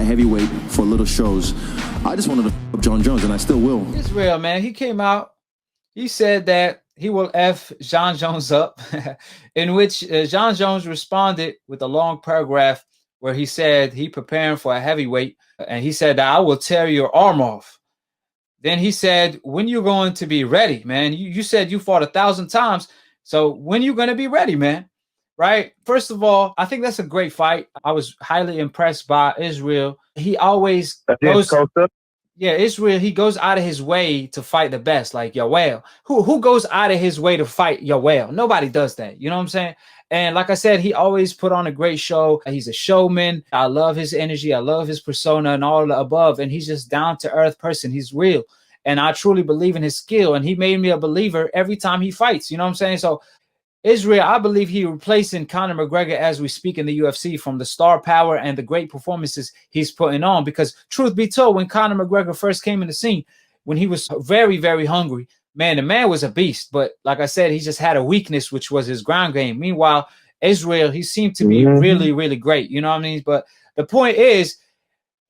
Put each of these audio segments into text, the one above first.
heavyweight for little shows. I just wanted to up John Jones, and I still will. It's real, man. He came out. He said that he will F John Jones up, in which John Jones responded with a long paragraph where he said he preparing for a heavyweight, and he said that I will tear your arm off. Then he said, when you going to be ready, man? You said you fought 1,000 times. So when you going to be ready, man? Right? First of all, I think that's a great fight. I was highly impressed by Israel. He always goes, yeah, Israel, he goes out of his way to fight the best, like Yoel. Who goes out of his way to fight Yoel? Nobody does that. You know what I'm saying? And like I said, he always put on a great show. He's a showman. I love his energy. I love his persona and all the above. And he's just down-to-earth person. He's real. And I truly believe in his skill. And he made me a believer every time he fights. You know what I'm saying? So Israel, I believe he replacing Conor McGregor as we speak in the UFC from the star power and the great performances he's putting on. Because truth be told, when Conor McGregor first came in the scene, when he was very, very hungry, man, the man was a beast. But like I said, he just had a weakness, which was his ground game. Meanwhile, Israel, he seemed to be really, really great. You know what I mean? But the point is,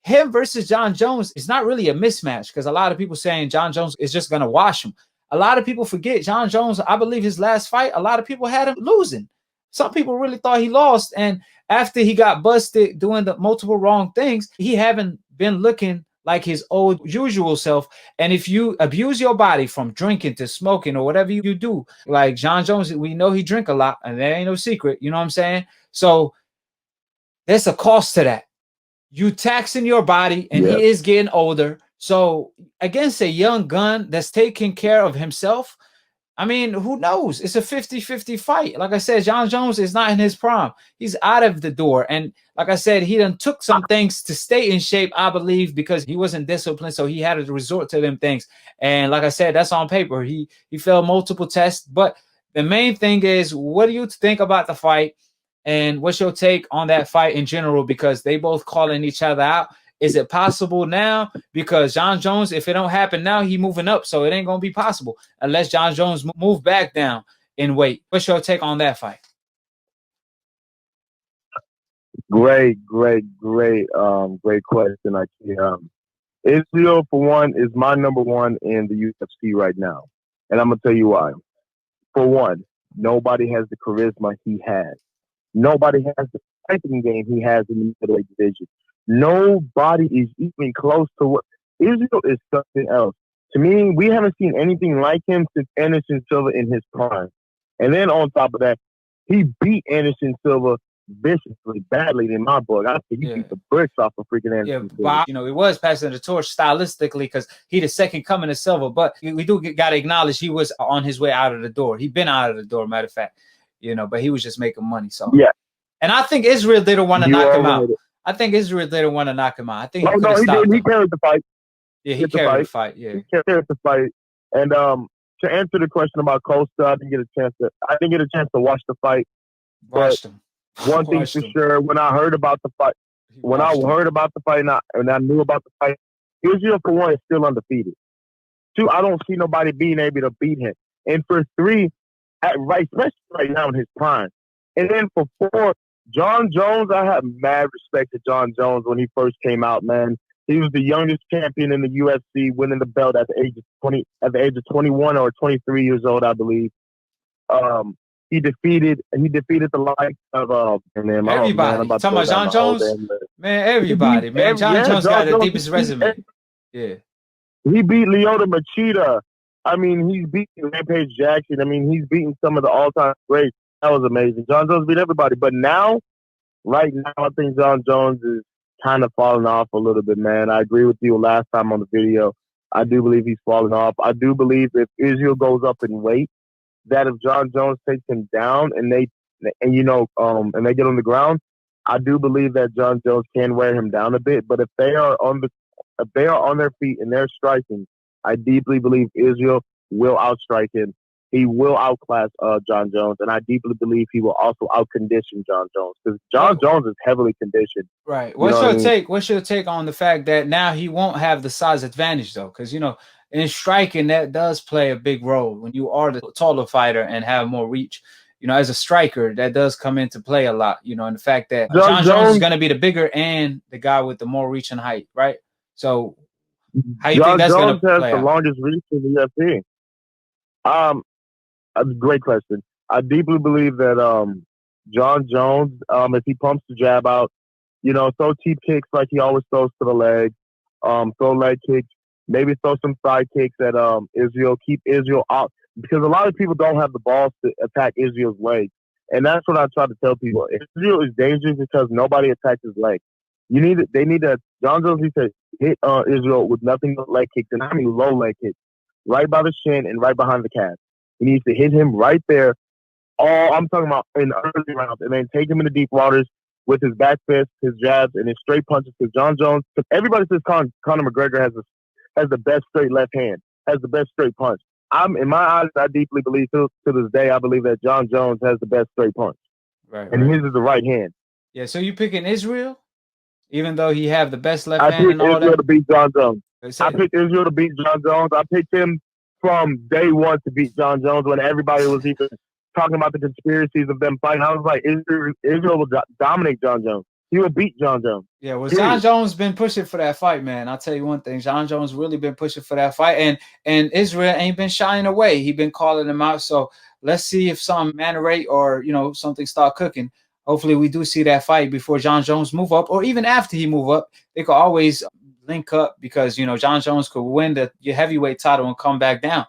him versus John Jones is not really a mismatch, because a lot of people saying John Jones is just going to wash him. A lot of people forget John Jones. I believe his last fight, a lot of people had him losing. Some people really thought he lost. And after he got busted doing the multiple wrong things, he haven't been looking like his old usual self. And if you abuse your body from drinking to smoking or whatever you do, like John Jones, we know he drink a lot, and there ain't no secret. You know what I'm saying? So there's a cost to that. You taxing your body, and he is getting older. So against a young gun that's taking care of himself, I mean, who knows? It's a 50-50 fight. Like I said, John Jones is not in his prime. He's out of the door. And like I said, he done took some things to stay in shape, I believe, because he wasn't disciplined. So he had to resort to them things. And like I said, that's on paper. He failed multiple tests. But the main thing is, what do you think about the fight? And what's your take on that fight in general? Because they both calling each other out. Is it possible now? Because John Jones, if it don't happen now, he moving up. So it ain't going to be possible unless John Jones move back down in weight. What's your take on that fight? Great question. Israel, for one, is my number one in the UFC right now. And I'm going to tell you why. For one, nobody has the charisma he has. Nobody has the fighting game he has in the middleweight division. Nobody is even close to what Israel is. Something else. To me, we haven't seen anything like him since Anderson Silva in his prime. And then on top of that, he beat Anderson Silva viciously, badly in my book. I think he beat the bricks off of freaking Anderson Silva. You know, it was passing the torch stylistically because he the second coming of Silva. But we do got to acknowledge he was on his way out of the door. He been out of the door, matter of fact. You know, but he was just making money. So and I think Israel didn't want to knock him out. I think Israel didn't want to knock him out. I think he carried the fight. Yeah, he carried the fight. Yeah, he carried the fight. And to answer the question about Costa, I didn't get a chance to watch the fight. Watched him. One thing for sure, when I heard about the fight, and I knew about the fight, Israel for one is still undefeated. Two, I don't see nobody being able to beat him. And for three, especially right now in his prime. And then for four, John Jones, I have mad respect to John Jones when he first came out, man. He was the youngest champion in the UFC, winning the belt at the age of 21 or 23 years old, I believe. He defeated the likes of everybody. Talking about John Jones, man. Everybody, man. John Jones got the deepest resume. Yeah, he beat Lyoto Machida. I mean, he's beating Rampage Jackson. I mean, he's beating some of the all-time greats. That was amazing. John Jones beat everybody. But right now, I think John Jones is kind of falling off a little bit, man. I agree with you last time on the video. I do believe he's falling off. I do believe if Israel goes up in weight, that if John Jones takes him down and they get on the ground, I do believe that John Jones can wear him down a bit. But if they are on their feet and they're striking, I deeply believe Israel will outstrike him. He will outclass John Jones, and I deeply believe he will also outcondition John Jones because John Jones is heavily conditioned. Right. What's your take? What's your take on the fact that now he won't have the size advantage though? Because in striking that does play a big role when you are the taller fighter and have more reach. as a striker, that does come into play a lot, and the fact that John Jones is going to be the bigger and the guy with the more reach and height, right? So how you think that's going to play out? John Jones has the longest reach in the UFC. A great question. I deeply believe that John Jones, if he pumps the jab out, throw cheap kicks like he always throws to the leg, throw leg kicks, maybe throw some side kicks at Israel, keep Israel out. Because a lot of people don't have the balls to attack Israel's legs. And that's what I try to tell people. Israel is dangerous because nobody attacks his legs. They need to, John Jones, he said, hit Israel with nothing but leg kicks, and I mean low leg kicks, right by the shin and right behind the calf. He needs to hit him right there. I'm talking about in early rounds, and then take him into deep waters with his back fist, his jabs, and his straight punches. Because John Jones, because everybody says Conor McGregor has the best straight left hand, has the best straight punch. In my eyes, I deeply believe to this day, I believe that John Jones has the best straight punch. Right. And his is the right hand. Yeah, so you picking Israel, even though he have the best left hand and all that? I picked Israel to beat John Jones. I picked Israel to beat John Jones. I picked him from day one to beat John Jones when everybody was even talking about the conspiracies of them fighting. I was like, Israel will dominate John Jones. He will beat John Jones. Yeah, well, John Jones been pushing for that fight, man. I'll tell you one thing. John Jones really been pushing for that fight, and Israel ain't been shying away. He been calling him out. So let's see if some manerate or, something start cooking. Hopefully we do see that fight before John Jones move up, or even after he move up. They could always link up because, John Jones could win the heavyweight title and come back down.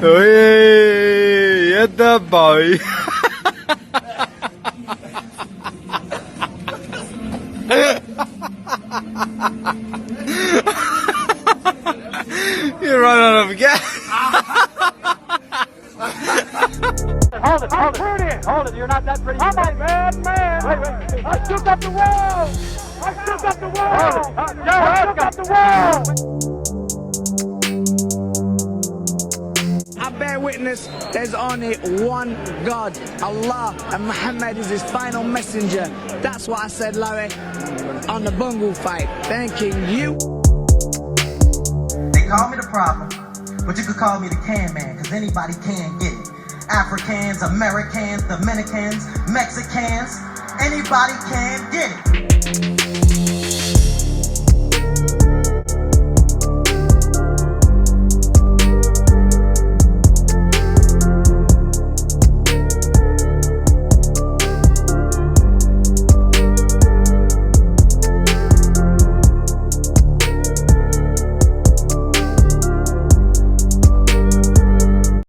Oi, eita boy. You run out of gas. Hold it, you're not that pretty. I'm a bad man. Wait. I shook up the world. I shook up the world. I bear witness, there's only one God, Allah, and Muhammad is his final messenger. That's what I said, Larry, on the Bungle fight. Thanking you. They call me the problem, but you could call me the can man, because anybody can get it. Africans, Americans, Dominicans, Mexicans, anybody can get it.